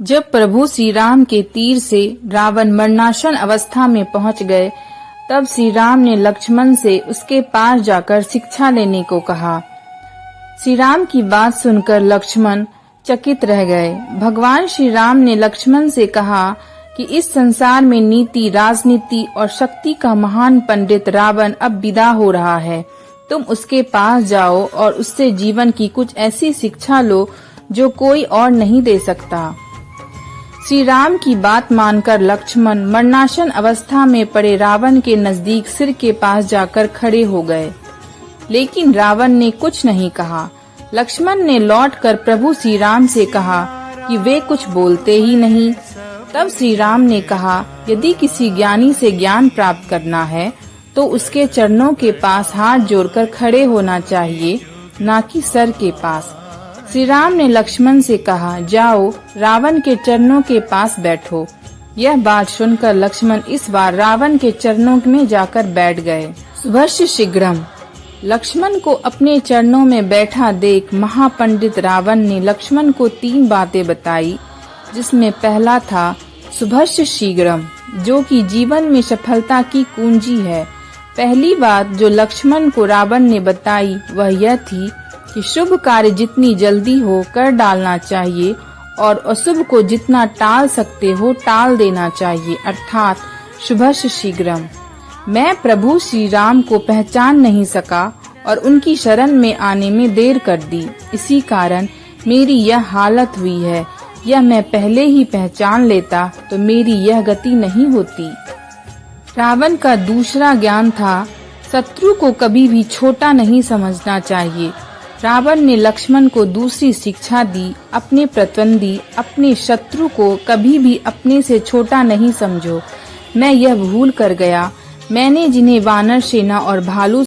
जब प्रभु श्री राम के तीर से रावण मरणासन अवस्था में पहुंच गए, तब श्री राम ने लक्ष्मण से उसके पास जाकर शिक्षा लेने को कहा। श्री राम की बात सुनकर लक्ष्मण चकित रह गए। भगवान श्री राम ने लक्ष्मण से कहा कि इस संसार में नीति, राजनीति और शक्ति का महान पंडित रावण अब विदा हो रहा है। तुम उसके पास जाओ और उससे जीवन की कुछ ऐसी शिक्षा लो जो कोई और नहीं दे सकता। श्री राम की बात मानकर लक्ष्मण मरणासन अवस्था में पड़े रावण के नजदीक सिर के पास जाकर खड़े हो गए, लेकिन रावण ने कुछ नहीं कहा। लक्ष्मण ने लौटकर प्रभु श्री राम से कहा कि वे कुछ बोलते ही नहीं। तब श्री राम ने कहा, यदि किसी ज्ञानी से ज्ञान प्राप्त करना है तो उसके चरणों के पास हाथ जोड़कर खड़े होना चाहिए, न कि सर के पास। श्री राम ने लक्ष्मण से कहा, जाओ रावण के चरणों के पास बैठो। यह बात सुनकर लक्ष्मण इस बार रावण के चरणों में जाकर बैठ गए। शुभस्य शीघ्रम। लक्ष्मण को अपने चरणों में बैठा देख महापंडित रावण ने लक्ष्मण को 3 बातें बताई, जिसमें पहला था शुभस्य शीघ्रम, जो कि जीवन में सफलता की कुंजी है। पहली बात जो लक्ष्मण को रावण ने बताई वह यह थी कि शुभ कार्य जितनी जल्दी हो कर डालना चाहिए और अशुभ को जितना टाल सकते हो टाल देना चाहिए, अर्थात शुभस्य शीघ्रम। मैं प्रभु श्री राम को पहचान नहीं सका और उनकी शरण में आने में देर कर दी, इसी कारण मेरी यह हालत हुई है। यह मैं पहले ही पहचान लेता तो मेरी यह गति नहीं होती। रावण का दूसरा ज्ञान था शत्रु को कभी भी छोटा नहीं समझना चाहिए। रावण ने लक्ष्मण को दूसरी शिक्षा दी, अपने प्रतिद्वंदी, अपने शत्रु को कभी भी अपने से छोटा नहीं समझो। मैं यह भूल कर गया, मैंने जिन्हें वानर सेना और भालू